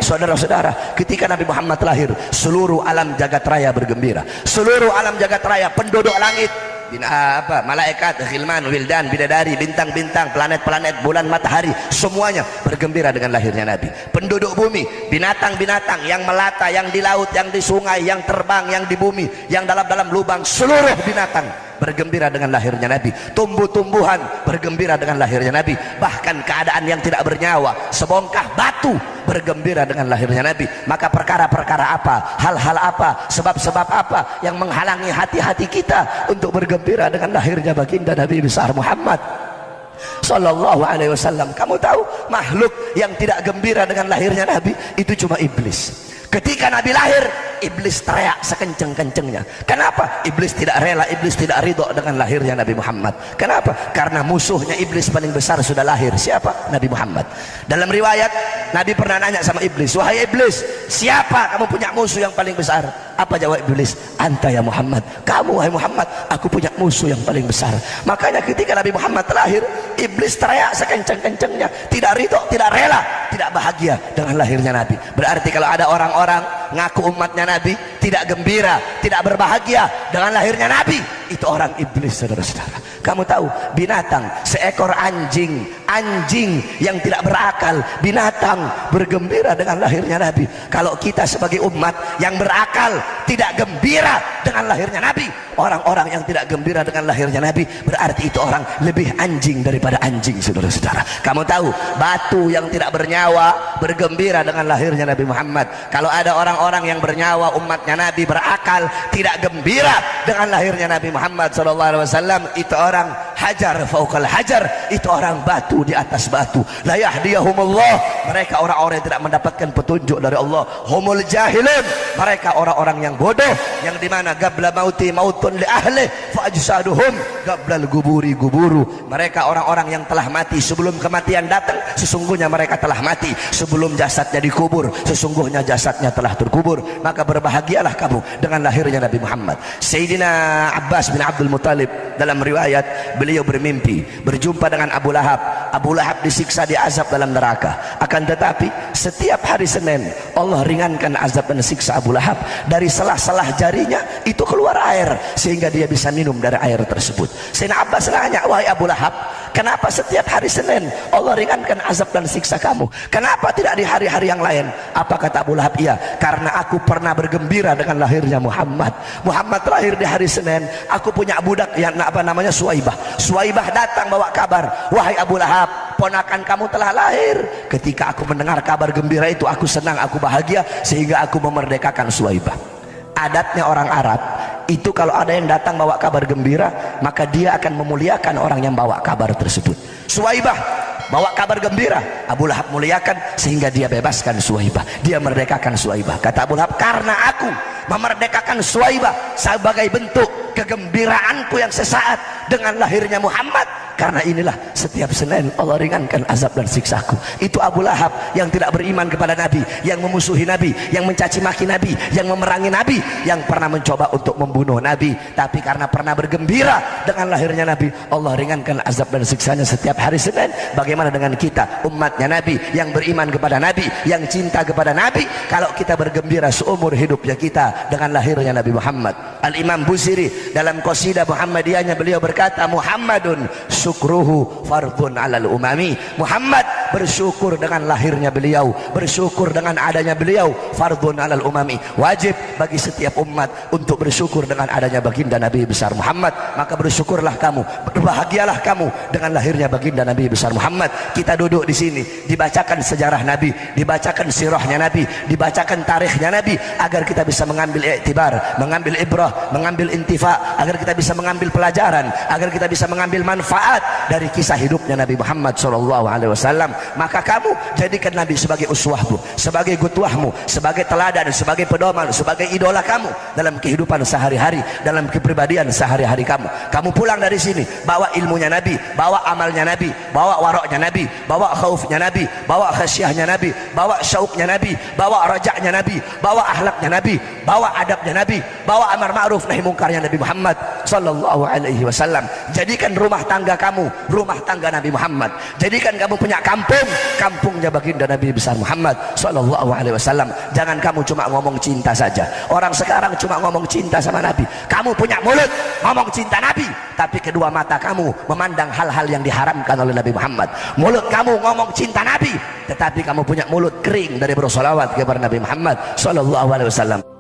Saudara-saudara, ketika Nabi Muhammad lahir, seluruh alam jagat raya bergembira. Seluruh alam jagat raya, penduduk langit, malaikat, khilman, wildan, bidadari, bintang-bintang, planet-planet, bulan, matahari, semuanya bergembira dengan lahirnya Nabi. Penduduk bumi, binatang-binatang yang melata, yang di laut, yang di sungai, yang terbang, yang di bumi, yang dalam-dalam lubang, seluruh binatang bergembira dengan lahirnya Nabi. Tumbuh-tumbuhan bergembira dengan lahirnya Nabi. Bahkan keadaan yang tidak bernyawa, sebongkah batu, bergembira dengan lahirnya Nabi. Maka perkara-perkara apa, hal-hal apa, sebab-sebab apa yang menghalangi hati-hati kita untuk bergembira dengan lahirnya baginda Nabi besar Muhammad Sallallahu Alaihi Wasallam? Kamu tahu, makhluk yang tidak gembira dengan lahirnya Nabi itu cuma iblis. Ketika Nabi lahir, iblis teriak sekenceng-kencengnya. Kenapa? Iblis tidak rela, iblis tidak ridho dengan lahirnya Nabi Muhammad. Kenapa? Karena musuhnya iblis paling besar sudah lahir. Siapa? Nabi Muhammad. Dalam riwayat, Nabi pernah nanya sama iblis, wahai iblis, siapa kamu punya musuh yang paling besar? Apa jawab iblis? Anta ya Muhammad. Kamu wahai Muhammad, aku punya musuh yang paling besar. Makanya ketika Nabi Muhammad lahir, iblis teriak sekenceng-kencengnya, tidak ridho, tidak rela, tidak bahagia dengan lahirnya Nabi. Berarti kalau ada orang-orang ngaku umatnya Nabi tidak gembira, tidak berbahagia dengan lahirnya Nabi, itu orang iblis, saudara-saudara. Kamu tahu, binatang, seekor anjing yang tidak berakal, binatang bergembira dengan lahirnya Nabi. Kalau kita sebagai umat yang berakal tidak gembira dengan lahirnya Nabi, orang-orang yang tidak gembira dengan lahirnya Nabi, berarti itu orang lebih anjing daripada anjing, saudara-saudara. Kamu tahu, batu yang tidak bernyawa bergembira dengan lahirnya Nabi Muhammad. Kalau ada orang-orang yang bernyawa, umatnya Nabi berakal, tidak gembira dengan lahirnya Nabi Muhammad SAW, itu orang hajar fauqal hajar, itu orang batu di atas batu. La yahdiyahumullah, mereka orang-orang yang tidak mendapatkan petunjuk dari Allah. Humul jahilun, mereka orang-orang yang bodoh, yang dimana gabla mauti mautun li ahli fa ajsaduhum gablal guburi guburu, mereka orang-orang yang telah mati sebelum kematian datang, sesungguhnya mereka telah mati. Sebelum jasadnya dikubur, sesungguhnya jasadnya telah terkubur. Maka berbahagialah kamu dengan lahirnya Nabi Muhammad. Sayyidina Abbas bin Abdul Muttalib, dalam riwayat, beliau bermimpi berjumpa dengan Abu Lahab. Abu Lahab disiksa, diazab dalam neraka. Akan tetapi setiap hari Senin Allah ringankan azab dan siksa Abu Lahab. Dari selah-selah jarinya itu keluar air, sehingga dia bisa minum dari air tersebut. Sayyidina Abbas nanya, wahai Abu Lahab, kenapa setiap hari Senin Allah ringankan azab dan siksa kamu? Kenapa tidak di hari-hari yang lain? Apa kata Abu Lahab? Iya, karena aku pernah bergembira dengan lahirnya Muhammad. Muhammad lahir di hari Senin. Aku punya budak yang namanya Suwaibah. Suwaibah datang bawa kabar, wahai Abu Lahab, ponakan kamu telah lahir. Ketika aku mendengar kabar gembira itu, aku senang, aku bahagia, sehingga aku memerdekakan Suwaibah. Adatnya orang Arab itu, kalau ada yang datang bawa kabar gembira, maka dia akan memuliakan orang yang bawa kabar tersebut. Suwaibah bawa kabar gembira, Abu Lahab muliakan, sehingga dia bebaskan Suwaibah, dia merdekakan Suwaibah. Kata Abu Lahab, karena aku memerdekakan Suwaibah sebagai bentuk kegembiraanku yang sesaat dengan lahirnya Muhammad, karena inilah setiap Senin Allah ringankan azab dan siksaku. Itu Abu Lahab yang tidak beriman kepada Nabi, yang memusuhi Nabi, yang mencaci maki Nabi, yang memerangi Nabi, yang pernah mencoba untuk membunuh Nabi. Tapi karena pernah bergembira dengan lahirnya Nabi, Allah ringankan azab dan siksanya setiap hari Senin. Bagaimana dengan kita, umatnya Nabi, yang beriman kepada Nabi, yang cinta kepada Nabi? Kalau kita bergembira seumur hidupnya kita dengan lahirnya Nabi Muhammad. Al-Imam Busiri dalam qasidah Muhammadiyahnya, beliau berkata, Muhammadun syukruhu fardun alal umami. Muhammad bersyukur dengan lahirnya beliau, bersyukur dengan adanya beliau, fardun alal umami, wajib bagi setiap umat untuk bersyukur dengan adanya baginda Nabi besar Muhammad. Maka bersyukurlah kamu, berbahagialah kamu dengan lahirnya baginda Nabi besar Muhammad. Kita duduk di sini, dibacakan sejarah Nabi, dibacakan sirahnya Nabi, dibacakan tarikhnya Nabi, agar kita bisa mengambil iktibar, mengambil ibrah, mengambil intifa, agar kita bisa mengambil pelajaran, agar kita bisa mengambil manfaat dari kisah hidupnya Nabi Muhammad SAW. Maka kamu jadikan Nabi sebagai uswahmu, sebagai gutuahmu, sebagai teladan, sebagai pedoman, sebagai idola kamu dalam kehidupan sehari-hari, dalam kepribadian sehari-hari kamu. Kamu pulang dari sini bawa ilmunya Nabi, bawa amalnya Nabi, bawa waroknya Nabi, bawa khaufnya Nabi, bawa khasyahnya Nabi, bawa syauknya Nabi, bawa rajaknya Nabi, bawa ahlaknya Nabi, bawa bawa adabnya Nabi, bawa amar ma'ruf nahi mungkarnya Nabi Muhammad sallallahu alaihi wasallam. Jadikan rumah tangga kamu rumah tangga Nabi Muhammad. Jadikan kamu punya kampung, kampungnya baginda Nabi besar Muhammad sallallahu alaihi wasallam. Jangan kamu cuma ngomong cinta saja. Orang sekarang cuma ngomong cinta sama Nabi. Kamu punya mulut ngomong cinta Nabi, tapi kedua mata kamu memandang hal-hal yang diharamkan oleh Nabi Muhammad. Mulut kamu ngomong cinta Nabi, tetapi kamu punya mulut kering dari bersolawat kepada Nabi Muhammad sallallahu alaihi wasallam.